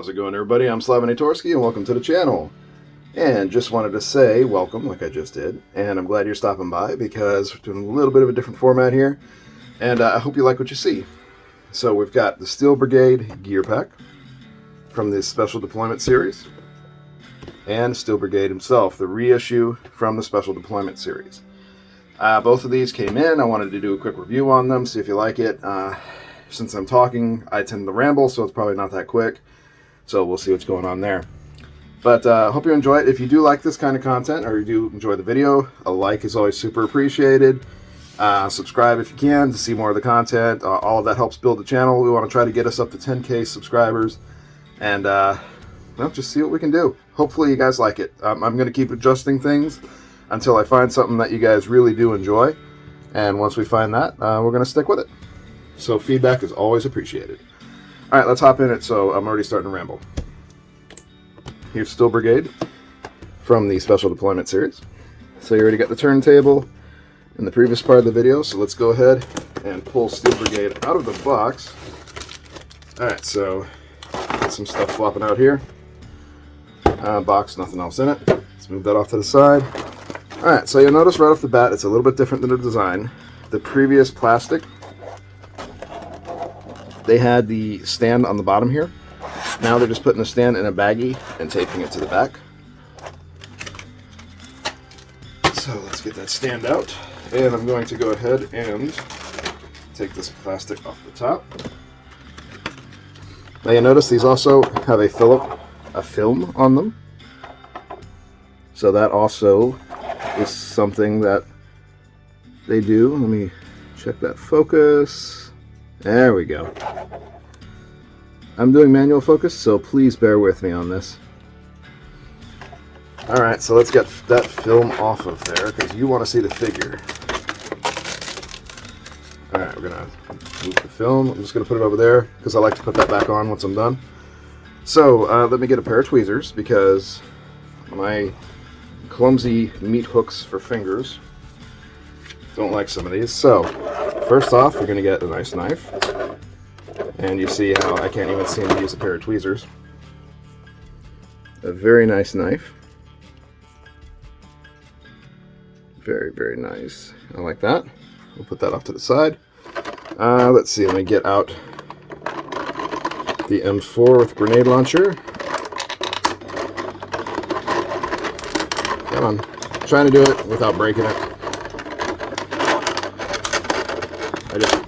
How's it going, everybody? I'm Slavinatorski, and welcome to the channel. And just wanted to say welcome, like I just did, and I'm glad you're stopping by because we're doing a little bit of a different format here, and I hope you like what you see. So we've got the Steel Brigade Gear Pack from the Special Deployment series, and Steel Brigade himself, the reissue from the Special Deployment series. Both of these came in. I wanted to do a quick review on them, see if you like it. Since I'm talking, I tend to ramble, so it's probably not that quick. So we'll see what's going on there. But I hope you enjoy it. If you do like this kind of content, or you do enjoy the video, a like is always super appreciated. Subscribe if you can to see more of the content. All of that helps build the channel. We want to try to get us up to 10K subscribers. And, well, just see what we can do. Hopefully you guys like it. I'm going to keep adjusting things until I find something that you guys really do enjoy. And once we find that, we're going to stick with it. So feedback is always appreciated. All right, let's hop in it. So I'm already starting to ramble. Here's Steel Brigade from the Special Deployment series. So you already got the turntable in the previous part of the video. So let's go ahead and pull Steel Brigade out of the box. All right, so got some stuff flopping out here. Box, nothing else in it. Let's move that off to the side. All right, so you'll notice right off the bat, it's a little bit different than the design. The previous plastic, they had the stand on the bottom here. Now they're just putting the stand in a baggie and taping it to the back. So let's get that stand out. And I'm going to go ahead and take this plastic off the top. Now you notice these also have a film on them. So that also is something that they do. Let me check that focus. There we go. I'm doing manual focus, so please bear with me on this. Alright, so let's get that film off of there, because you want to see the figure. Alright, we're going to move the film. I'm just going to put it over there, because I like to put that back on once I'm done. So, let me get a pair of tweezers, because my clumsy meat hooks for fingers don't like some of these. So, first off, we're going to get a nice knife. And you see how I can't even seem to use a pair of tweezers. A very nice knife. Very, very nice. I like that. We'll put that off to the side. Let's see, let me get out the M4 with grenade launcher. Come on. I'm trying to do it without breaking it.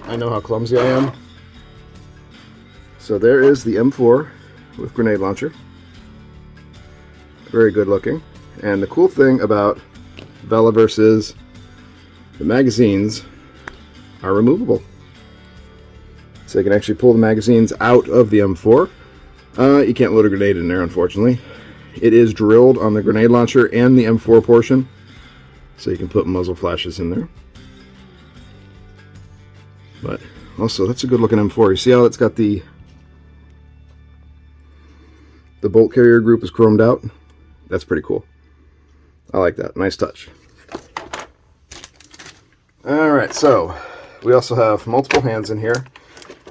I know how clumsy I am. So there is the M4 with grenade launcher. Very good looking. And the cool thing about Valaverse is the magazines are removable. So you can actually pull the magazines out of the M4. You can't load a grenade in there, unfortunately. It is drilled on the grenade launcher and the M4 portion. So you can put muzzle flashes in there. But also, that's a good looking M4. You see how it's got the bolt carrier group is chromed out? That's pretty cool. I like that. Nice touch. Alright, so we also have multiple hands in here.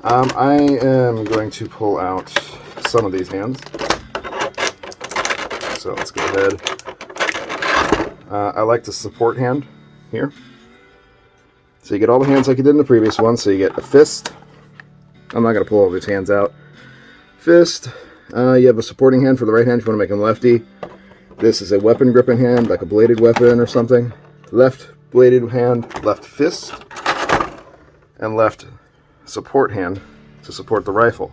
I am going to pull out some of these hands. So let's go ahead. I like the support hand here. So you get all the hands like you did in the previous one. So you get a fist. I'm not going to pull all these hands out. Fist. You have a supporting hand for the right hand if you want to make him lefty. This is a weapon gripping hand, like a bladed weapon or something. Left bladed hand, left fist, and left support hand to support the rifle.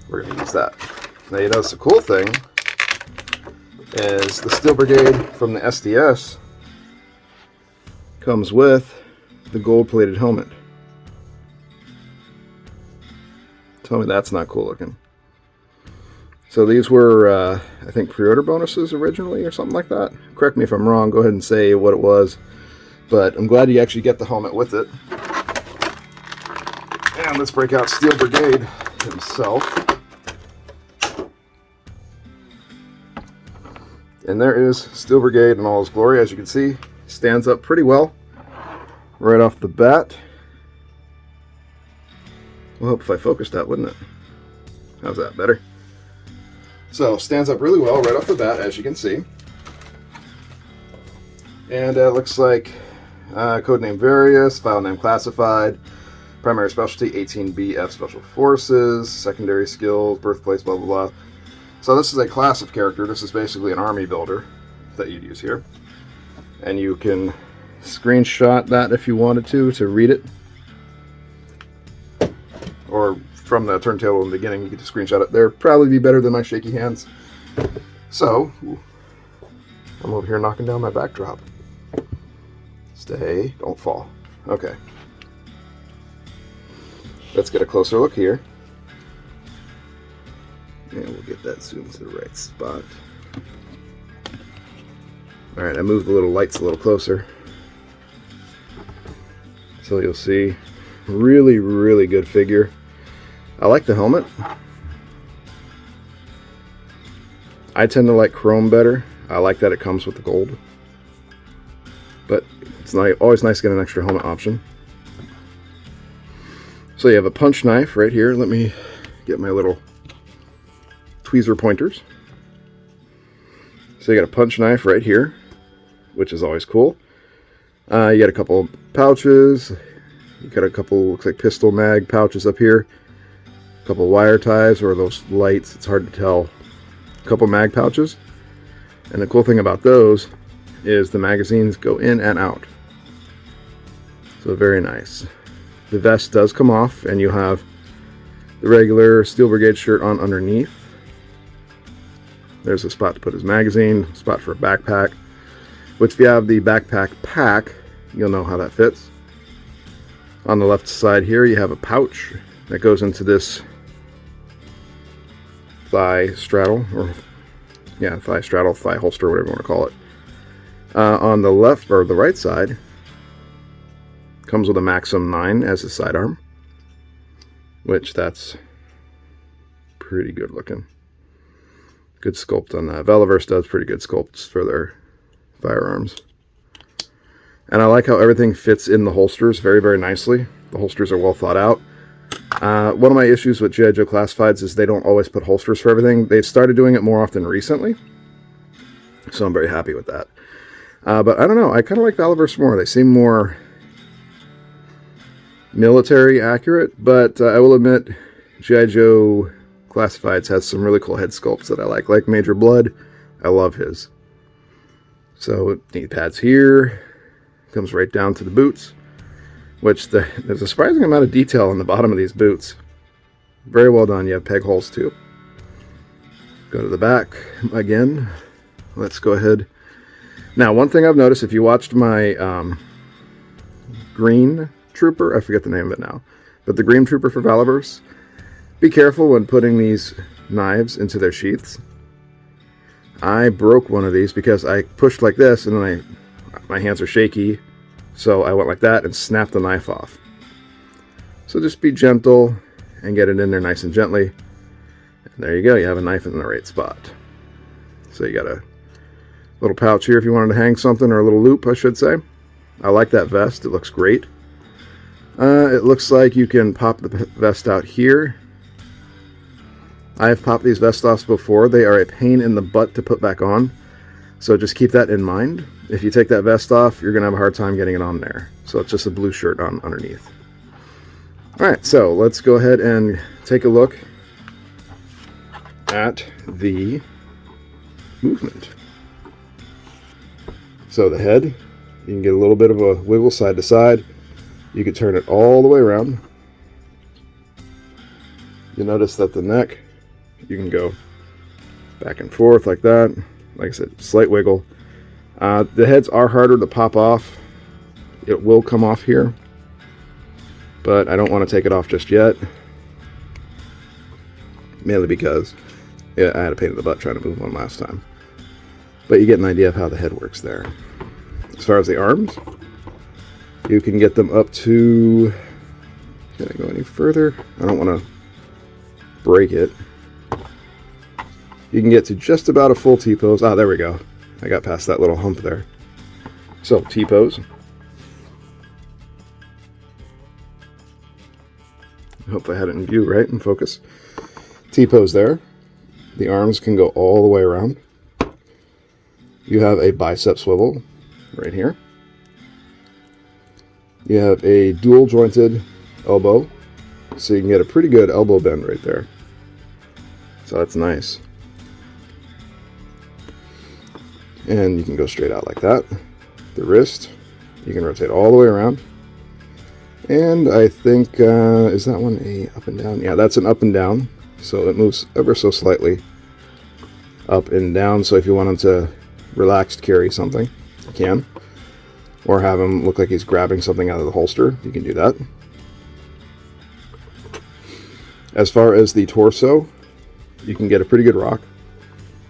We're going to use that. Now you notice the cool thing is the Steel Brigade from the SDS comes with the gold-plated helmet. Tell me that's not cool looking. So these were, I think, pre-order bonuses originally or something like that. Correct me if I'm wrong. Go ahead and say what it was. But I'm glad you actually get the helmet with it. And let's break out Steel Brigade himself. And there is Steel Brigade in all his glory. As you can see, stands up pretty well right off the bat. Well, hope if I focused that, wouldn't it? How's that? Better? So stands up really well right off the bat, as you can see. And it looks like codename various, file name classified, primary specialty 18BF Special Forces, secondary skills, birthplace, blah blah blah. So this is a class of character. This is basically an army builder that you'd use here. And you can screenshot that if you wanted to read it. Or from the turntable in the beginning, you get to screenshot it there. Probably be better than my shaky hands. So, I'm over here knocking down my backdrop. Stay, don't fall. Okay. Let's get a closer look here. And we'll get that zoomed to the right spot. Alright, I moved the little lights a little closer. So you'll see, really, really good figure. I like the helmet. I tend to like chrome better. I like that it comes with the gold. But it's always nice to get an extra helmet option. So you have a punch knife right here. Let me get my little tweezer pointers. So you got a punch knife right here, which is always cool. You got a couple pouches. You got a couple, looks like pistol mag pouches up here. A couple wire ties, or those lights, it's hard to tell. A couple mag pouches. And the cool thing about those is the magazines go in and out. So very nice. The vest does come off, and you have the regular Steel Brigade shirt on underneath. There's a spot to put his magazine, spot for a backpack, which if you have the backpack pack, you'll know how that fits. On the left side here, you have a pouch that goes into this thigh straddle, or yeah, thigh straddle, thigh holster, whatever you want to call it. On the left, or the right side, comes with a Maxim 9 as a sidearm, which that's pretty good looking. Good sculpt on that. Valaverse does pretty good sculpts for their firearms. And I like how everything fits in the holsters very, very nicely. The holsters are well thought out. One of my issues with G.I. Joe Classifieds is they don't always put holsters for everything. They've started doing it more often recently, so I'm very happy with that. But I don't know, I kind of like Valaverse more. They seem more military accurate, but I will admit G.I. Joe Classifieds has some really cool head sculpts that I like Major Blood. I love his. So knee pads here, comes right down to the boots, which there's a surprising amount of detail on the bottom of these boots. Very well done. You have peg holes too. Go to the back again. Let's go ahead. Now, one thing I've noticed, if you watched my Green Trooper, I forget the name of it now, but the Green Trooper for Valaverse, be careful when putting these knives into their sheaths. I broke one of these because I pushed like this, and then my hands are shaky, so I went like that and snapped the knife off. So just be gentle and get it in there nice and gently. And there you go, you have a knife in the right spot. So you got a little pouch here if you wanted to hang something, or a little loop, I should say. I like that vest, it looks great. It looks like you can pop the vest out here. I have popped these vest offs before. They are a pain in the butt to put back on, so just keep that in mind. If you take that vest off, you're going to have a hard time getting it on there. So it's just a blue shirt on underneath. Alright, so let's go ahead and take a look at the movement. So the head, you can get a little bit of a wiggle side to side. You can turn it all the way around. You'll notice that the neck, you can go back and forth like that. Like I said, slight wiggle. The heads are harder to pop off. It will come off here, but I don't want to take it off just yet. Mainly because I had a pain in the butt trying to move one last time. But you get an idea of how the head works there. As far as the arms, you can get them up to... Can I go any further? I don't want to break it. You can get to just about a full T-pose. Ah, there we go. I got past that little hump there. So, T-pose. I hope I had it in view, right? In focus. T-pose there. The arms can go all the way around. You have a bicep swivel right here. You have a dual jointed elbow, so you can get a pretty good elbow bend right there. So that's nice. And you can go straight out like that. The wrist, you can rotate all the way around. And I think, is that one a up and down? Yeah, that's an up and down. So it moves ever so slightly up and down. So if you want him to relaxed carry something, you can. Or have him look like he's grabbing something out of the holster, you can do that. As far as the torso, you can get a pretty good rock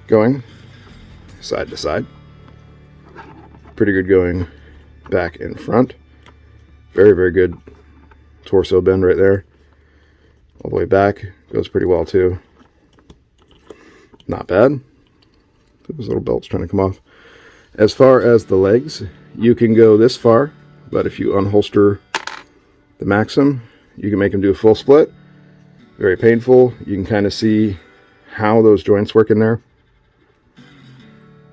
going side to side. Pretty good going back and front. Very, very good torso bend right there. All the way back. Goes pretty well too. Not bad. Those little belts trying to come off. As far as the legs, you can go this far, but if you unholster the Maxim, you can make them do a full split. Very painful. You can kind of see how those joints work in there.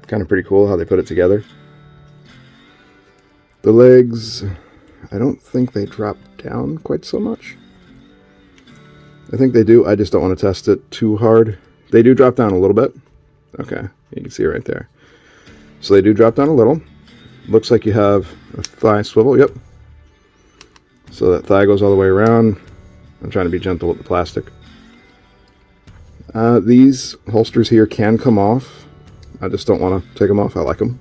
Kind of pretty cool how they put it together. The legs, I don't think they drop down quite so much. I think they do. I just don't want to test it too hard. They do drop down a little bit. Okay, you can see right there. So they do drop down a little. Looks like you have a thigh swivel. Yep. So that thigh goes all the way around. I'm trying to be gentle with the plastic. These holsters here can come off. I just don't want to take them off. I like them.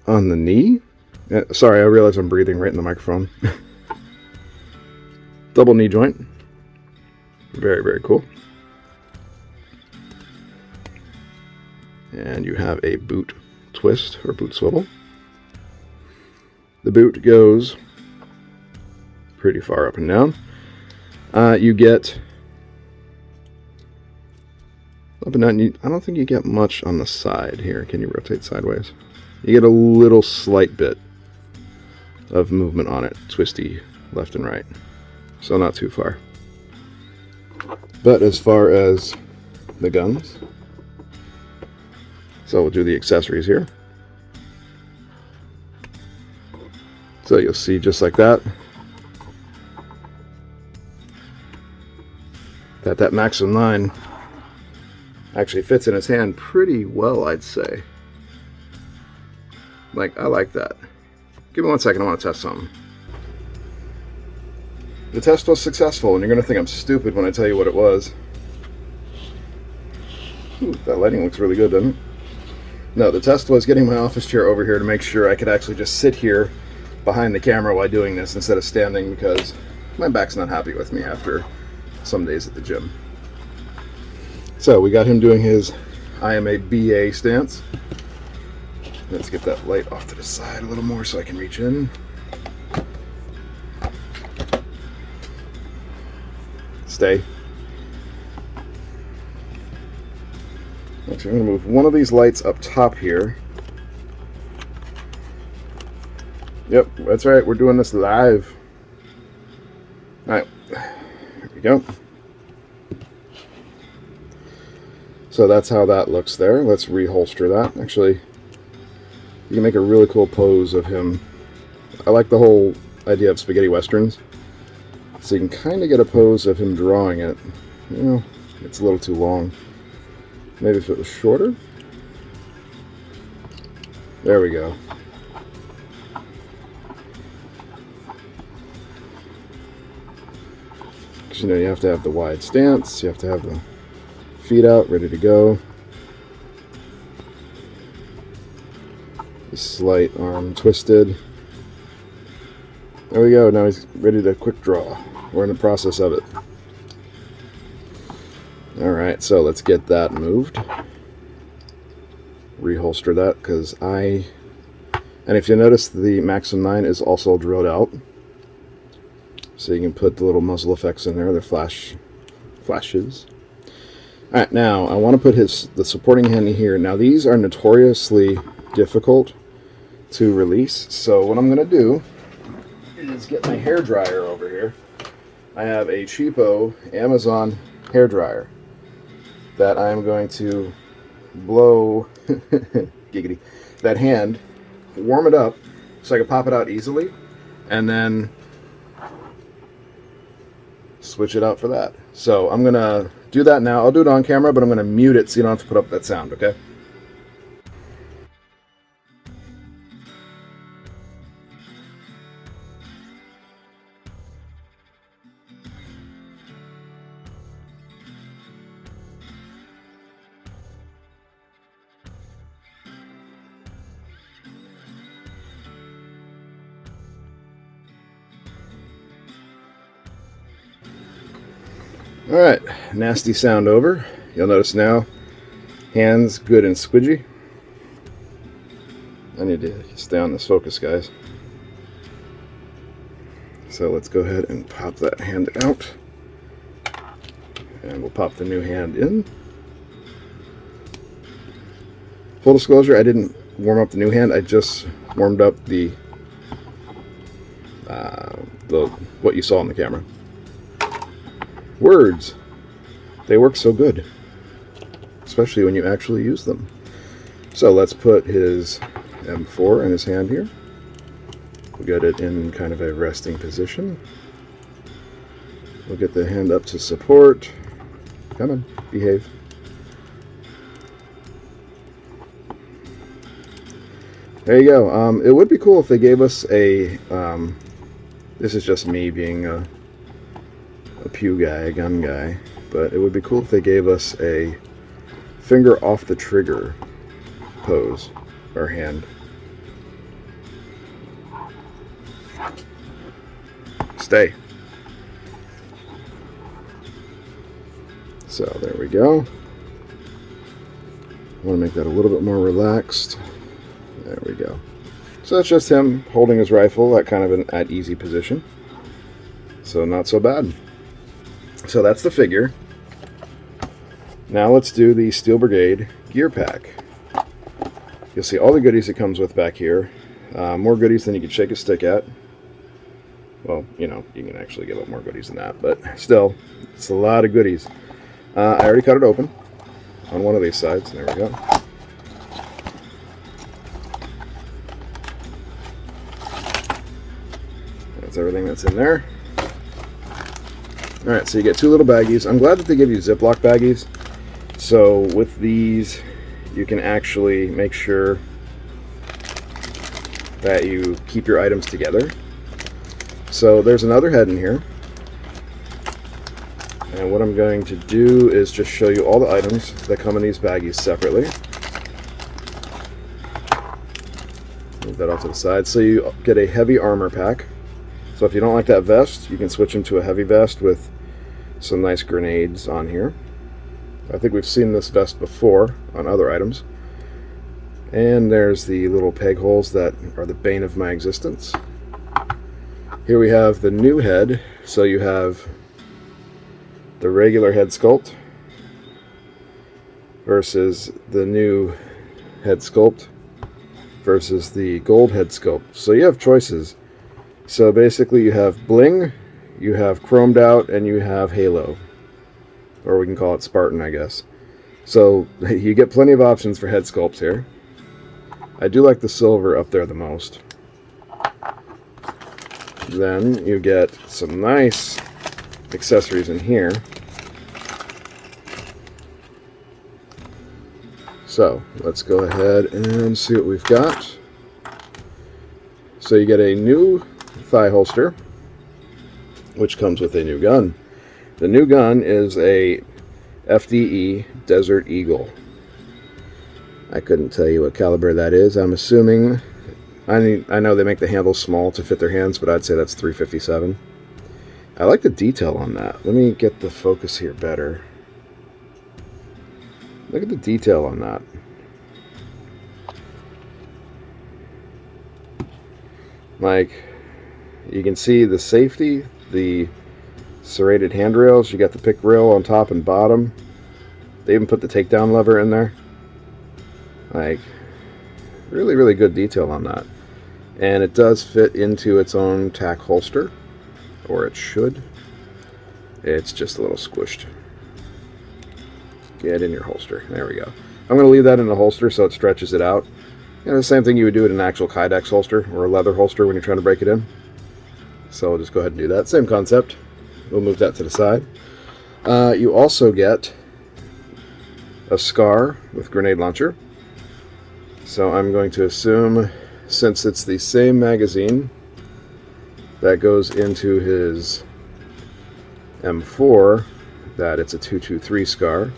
On the knee. Yeah, sorry, I realize I'm breathing right in the microphone. Double knee joint. Very, very cool. And you have a boot twist or boot swivel. The boot goes pretty far up and down. You get up and down. I don't think you get much on the side here. Can you rotate sideways? You get a little slight bit of movement on it, twisty left and right. So not too far. But as far as the guns, so we'll do the accessories here. So you'll see just like that, that Maxim 9 actually fits in his hand pretty well, I'd say. Like, I like that. Give me 1 second, I want to test something. The test was successful, and you're going to think I'm stupid when I tell you what it was. Ooh, that lighting looks really good, doesn't it? No, the test was getting my office chair over here to make sure I could actually just sit here behind the camera while doing this instead of standing, because my back's not happy with me after some days at the gym. So we got him doing his I am a BA stance. Let's get that light off to the side a little more so I can reach in. Stay. Actually, I'm going to move one of these lights up top here. Yep, that's right. We're doing this live. Alright, here we go. So that's how that looks there. Let's reholster that. Actually, you can make a really cool pose of him. I like the whole idea of spaghetti westerns. So you can kind of get a pose of him drawing it. You know, it's a little too long. Maybe if it was shorter. There we go. Because, you know, you have to have the wide stance. You have to have the feet out, ready to go. The slight arm twisted. There we go. Now he's ready to quick draw. We're in the process of it. Alright, so let's get that moved. Reholster that, because and if you notice, the Maxim 9 is also drilled out. So you can put the little muzzle effects in there, the flashes. Alright, now I want to put the supporting hand here. Now these are notoriously difficult to release, so what I'm going to do is get my hair dryer over here. I have a cheapo Amazon hair dryer. that I'm going to blow giggity, that hand, warm it up so I can pop it out easily, and then switch it out for that. So I'm gonna do that now. I'll do it on camera, but I'm gonna mute it so you don't have to put up that sound, okay? Alright, nasty sound over. You'll notice now, hands good and squidgy. I need to stay on this focus, guys. So let's go ahead and pop that hand out. And we'll pop the new hand in. Full disclosure, I didn't warm up the new hand, I just warmed up the what you saw on the camera. Words, they work so good, especially when you actually use them. So let's put his M4 in his hand here. We'll get it in kind of a resting position. We'll get the hand up to support. Come on, behave. There you go. It would be cool if they gave us a, this is just me being a pew guy, a gun guy, but it would be cool if they gave us a finger off the trigger pose, or hand. Stay. So there we go. I want to make that a little bit more relaxed. There we go. So that's just him holding his rifle at kind of an at easy position. So not so bad. So that's the figure. Now let's do the Steel Brigade Gear Pack. You'll see all the goodies it comes with back here. More goodies than you can shake a stick at. Well, you know, you can actually give up more goodies than that, but still, it's a lot of goodies. I already cut it open on one of these sides. There we go. That's everything that's in there. Alright, so you get two little baggies. I'm glad that they give you Ziploc baggies. So with these, you can actually make sure that you keep your items together. So there's another head in here. And what I'm going to do is just show you all the items that come in these baggies separately. Move that off to the side. So you get a heavy armor pack. So if you don't like that vest, you can switch into a heavy vest with some nice grenades on here. I think we've seen this vest before on other items. And there's the little peg holes that are the bane of my existence. Here we have the new head. So you have the regular head sculpt versus the new head sculpt versus the gold head sculpt. So you have choices. So basically you have bling, you have chromed out, and you have halo. Or we can call it Spartan, I guess. So you get plenty of options for head sculpts here. I do like the silver up there the most. Then you get some nice accessories in here. So let's go ahead and see what we've got. So you get a new thigh holster, which comes with a new gun. The new gun is a FDE Desert Eagle. I couldn't tell you what caliber that is. I'm assuming, I know they make the handles small to fit their hands, but I'd say that's 357. I like the detail on that. Let me get the focus here better. Look at the detail on that. Like, you can see the safety, the serrated handrails. You got the pick rail on top and bottom. They even put the takedown lever in there. Like, really, really good detail on that. And it does fit into its own tack holster, or it should. It's just a little squished. Get in your holster. There we go. I'm going to leave that in the holster so it stretches it out. You know, the same thing you would do in an actual Kydex holster or a leather holster when you're trying to break it in. So we'll just go ahead and do that. Same concept. We'll move that to the side. You also get a SCAR with grenade launcher. So I'm going to assume, since it's the same magazine that goes into his M4, that it's a 223 SCAR.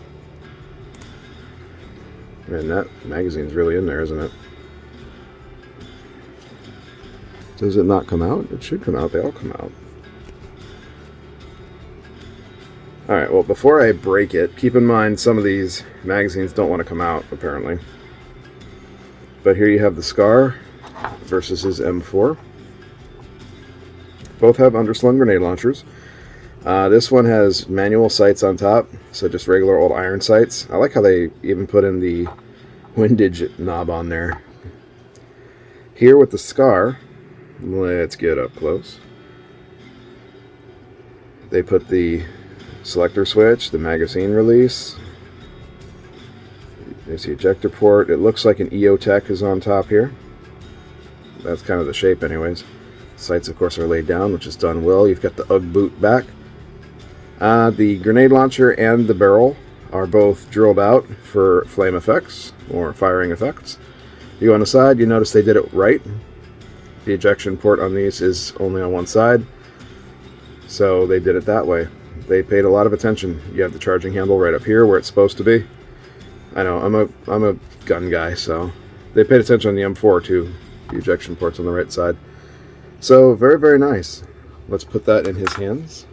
And that magazine's really in there, isn't it? Does it not come out? It should come out. They all come out. Alright, well, before I break it, keep in mind some of these magazines don't want to come out, apparently. But here you have the SCAR versus his M4. Both have underslung grenade launchers. This one has manual sights on top, so just regular old iron sights. I like how they even put in the windage knob on there. Here with the SCAR, let's get up close. They put the selector switch, the magazine release. There's the ejector port. It looks like an EOTech is on top here. That's kind of the shape anyways. Sights, of course, are laid down, which is done well. You've got the UGG boot back. The grenade launcher and the barrel are both drilled out for flame effects or firing effects. You go on the side, you notice they did it right. The ejection port on these is only on one side, so they did it that way. They paid a lot of attention. You have the charging handle right up here where it's supposed to be. I know, I'm a gun guy, so they paid attention on the M4 too. The ejection port's on the right side. So very, very nice. Let's put that in his hands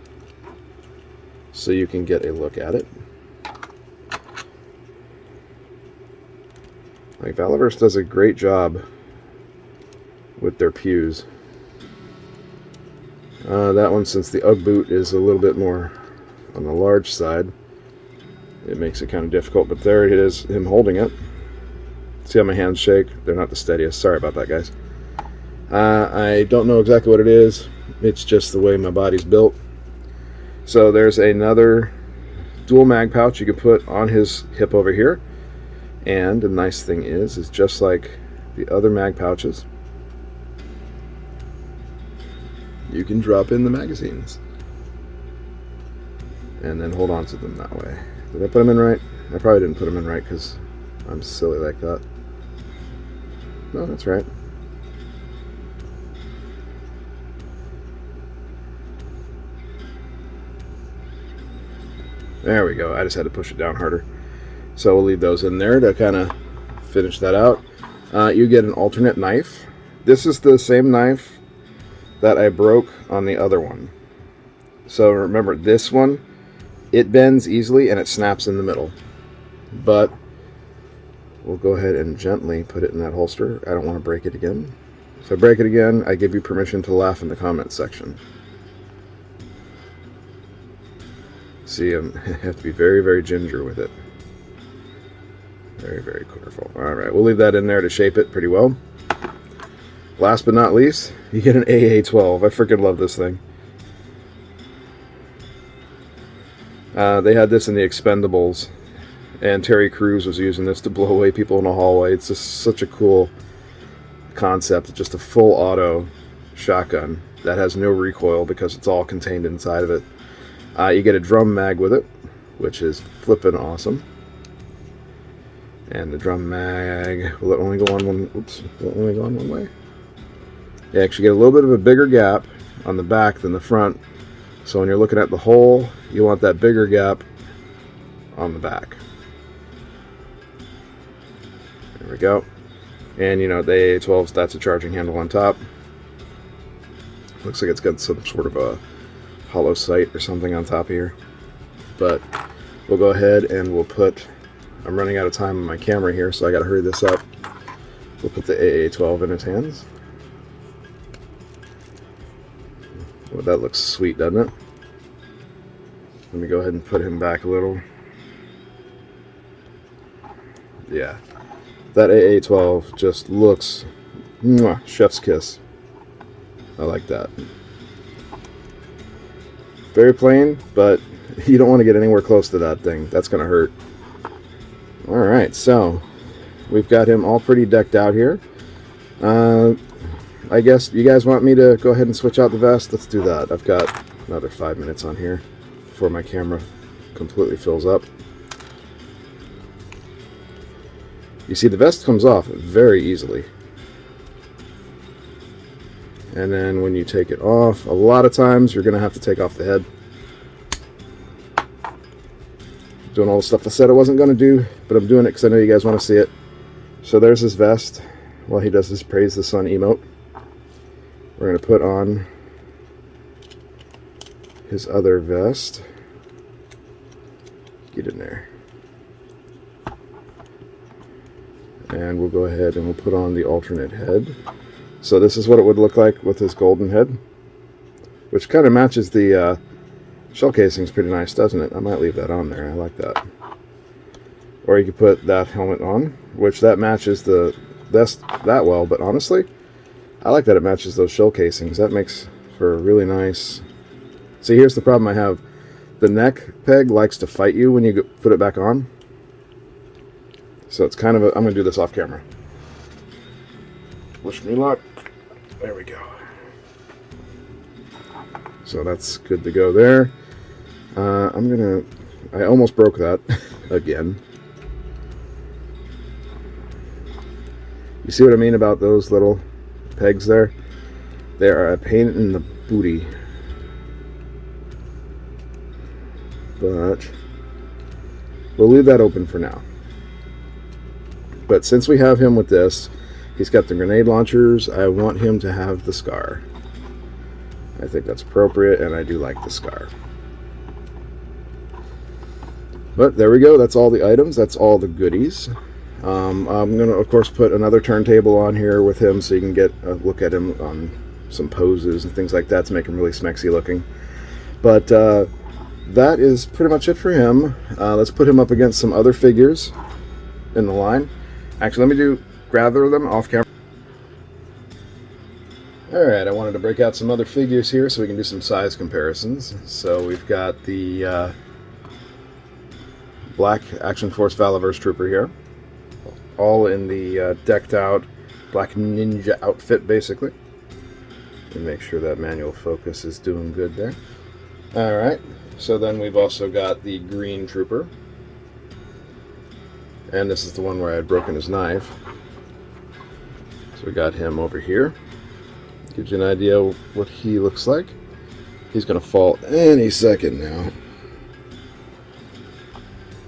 so you can get a look at it. Like, Valaverse does a great job with their pews. That one, since the UGG boot is a little bit more on the large side, it makes it kind of difficult, but there it is, him holding it. See how my hands shake? They're not the steadiest. Sorry about that, guys. I don't know exactly what it is. It's just the way my body's built. So there's another dual mag pouch you can put on his hip over here. And the nice thing is just like the other mag pouches, you can drop in the magazines and then hold on to them that way. Did I put them in right? I probably didn't put them in right because I'm silly like that. No, that's right. There we go. I just had to push it down harder. So we'll leave those in there to kind of finish that out. You get an alternate knife. This is the same knife that I broke on the other one. So remember, this one, it bends easily and it snaps in the middle. But we'll go ahead and gently put it in that holster. I don't want to break it again. If I break it again, I give you permission to laugh in the comments section. See, I have to be very, very ginger with it. Very, very careful. Alright, we'll leave that in there to shape it pretty well. Last but not least, you get an AA-12. I freaking love this thing. They had this in the Expendables, and Terry Crews was using this to blow away people in a hallway. It's just such a cool concept. It's just a full auto shotgun that has no recoil because it's all contained inside of it. You get a drum mag with it, which is flippin' awesome. And the drum mag, will it only go on one? Oops, will it only go on one way? You actually get a little bit of a bigger gap on the back than the front. So when you're looking at the hole, you want that bigger gap on the back. There we go. And you know, the AA-12, that's a charging handle on top. Looks like it's got some sort of a hollow sight or something on top here. But we'll go ahead and we'll put, I'm running out of time on my camera here, so I gotta hurry this up. We'll put the AA-12 in his hands. Well, that looks sweet, doesn't it? Let me go ahead and put him back a little. Yeah, that AA-12 just looks mwah, chef's kiss. I like that. Very plain, but you don't want to get anywhere close to that thing. That's going to hurt. Alright, so we've got him all pretty decked out here. I guess you guys want me to go ahead and switch out the vest? Let's do that. I've got another 5 minutes on here before my camera completely fills up. You see, the vest comes off very easily. And then when you take it off, a lot of times you're going to have to take off the head. Doing all the stuff I said I wasn't going to do, but I'm doing it because I know you guys want to see it. So there's his vest while he does his Praise the Sun emote. We're going to put on his other vest. Get in there. And we'll go ahead and we'll put on the alternate head. So this is what it would look like with his golden head, which kind of matches the shell casing's pretty nice, doesn't it? I might leave that on there. I like that. Or you could put that helmet on, which that matches the vest that well, but honestly, I like that it matches those shell casings. That makes for a really nice... See, here's the problem I have. The neck peg likes to fight you when you put it back on. So it's kind of a... I'm going to do this off camera. Wish me luck. There we go. So that's good to go there. I almost broke that again. You see what I mean about those little pegs there? They are a pain in the booty. But we'll leave that open for now. But since we have him with this, he's got the grenade launchers. I want him to have the scar. I think that's appropriate, and I do like the scar. But there we go. That's all the items. That's all the goodies. I'm going to, of course, put another turntable on here with him so you can get a look at him on some poses and things like that to make him really smexy looking. But that is pretty much it for him. Let's put him up against some other figures in the line. Actually, let me gather them off camera. Alright, I wanted to break out some other figures here so we can do some size comparisons. So we've got the Black Action Force Valaverse Trooper here. All in the decked out black ninja outfit, basically. And make sure that manual focus is doing good there. Alright, so then we've also got the green trooper. And this is the one where I had broken his knife. So we got him over here. Gives you an idea of what he looks like. He's going to fall any second now.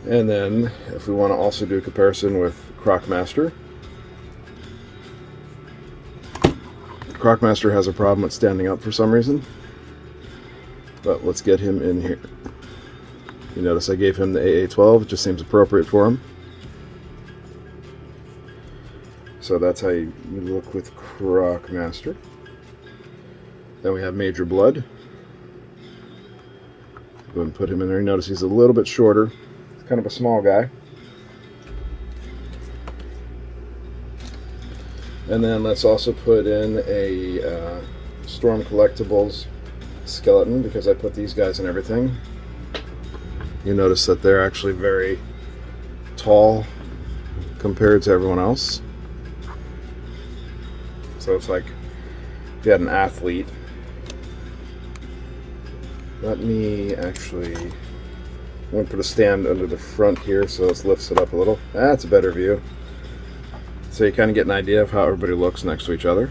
And then, if we want to also do a comparison with Crocmaster. Crocmaster has a problem with standing up for some reason. But let's get him in here. You notice I gave him the AA-12. It just seems appropriate for him. So that's how you look with Crocmaster. Then we have Major Blood. Go ahead and put him in there. You notice he's a little bit shorter. He's kind of a small guy. And then let's also put in a Storm Collectibles skeleton, because I put these guys in everything. You notice that they're actually very tall compared to everyone else. So it's like if you had an athlete. Let me actually... I'm going to put a stand under the front here so this lifts it up a little. That's a better view. So you kind of get an idea of how everybody looks next to each other.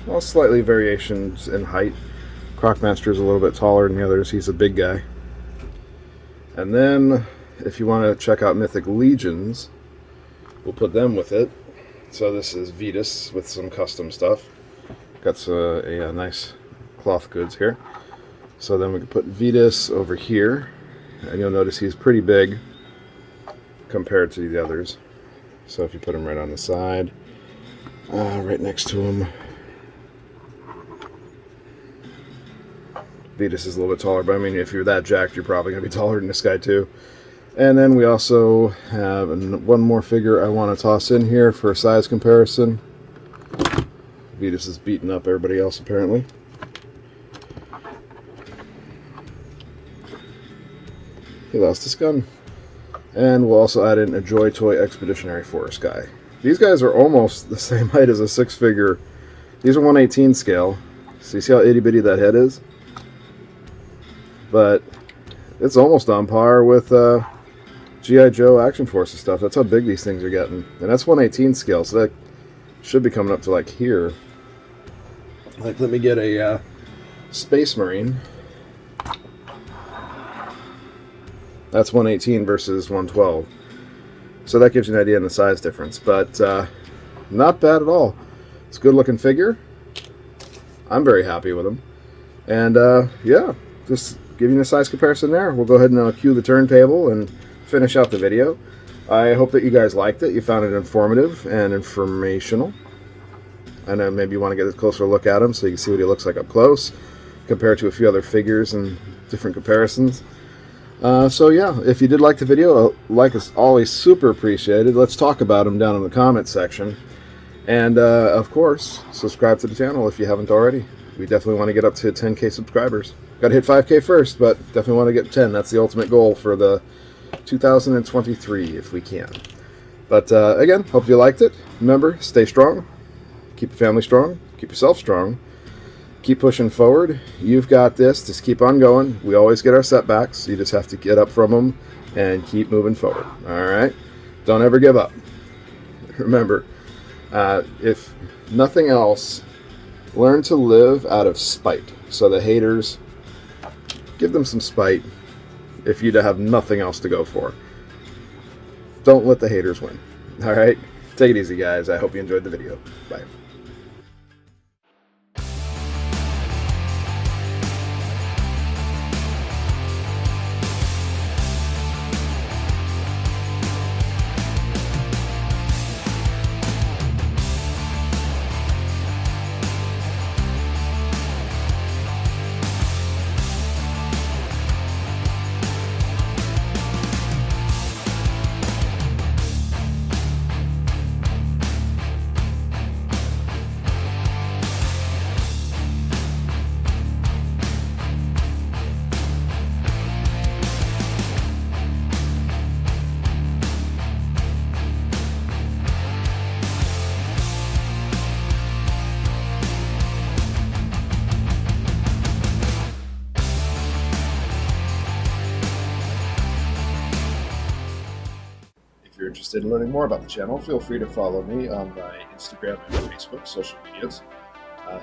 Well, slightly variations in height. Crocmaster is a little bit taller than the others. He's a big guy. And then, if you want to check out Mythic Legions, we'll put them with it. So this is Vetus with some custom stuff. Got a nice cloth goods here. So then we can put Vetus over here. And you'll notice he's pretty big compared to the others. So if you put him right on the side, right next to him. Vetus is a little bit taller, but I mean, if you're that jacked, you're probably going to be taller than this guy too. And then we also have one more figure I want to toss in here for a size comparison. Vetus is beating up everybody else apparently. he lost his gun. And we'll also add in a Joy Toy Expeditionary Force guy. These guys are almost the same height as a 6-figure. These are 1/18 scale. So you see how itty bitty that head is? But it's almost on par with G.I. Joe Action Force and stuff. That's how big these things are getting. And that's 1/18 scale, so that should be coming up to like here. Like, let me get a Space Marine. That's 1/18 versus 1/12. So that gives you an idea on the size difference. But not bad at all. It's a good looking figure. I'm very happy with him. And yeah, just giving a size comparison there. We'll go ahead and cue the turntable and finish out the video. I hope that you guys liked it. You found it informative and informational. I know maybe you want to get a closer look at him so you can see what he looks like up close, compared to a few other figures and different comparisons. So yeah, if you did like the video, like is always super appreciated. Let's talk about him down in the comments section. And of course, subscribe to the channel if you haven't already. We definitely want to get up to 10K subscribers. Got to hit 5K first, but definitely want to get 10. That's the ultimate goal for the 2023 if we can. But again, hope you liked it. Remember, stay strong, keep your family strong, keep yourself strong, keep pushing forward. You've got this. Just keep on going. We always get our setbacks. You just have to get up from them and keep moving forward. All right? Don't ever give up. Remember, if nothing else, learn to live out of spite. So the haters, give them some spite if you have nothing else to go for. Don't let the haters win. All right? Take it easy, guys. I hope you enjoyed the video. Bye. If you're interested in learning more about the channel, feel free to follow me on my Instagram and Facebook social medias.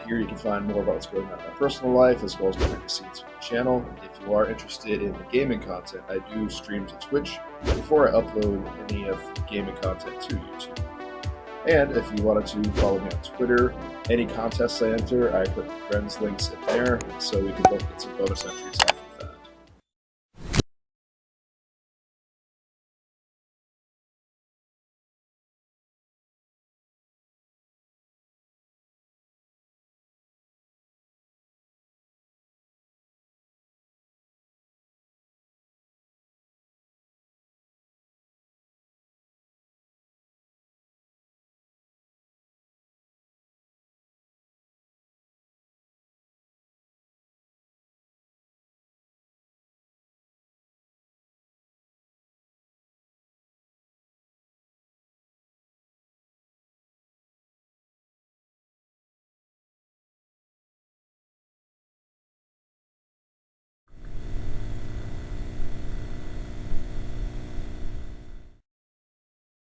Here you can find more about what's going on in my personal life, as well as behind the scenes from the channel. If you are interested in the gaming content, I do stream to Twitch before I upload any of the gaming content to YouTube. And if you wanted to follow me on Twitter, any contests I enter, I put friends links in there, so we can both get some bonus entries.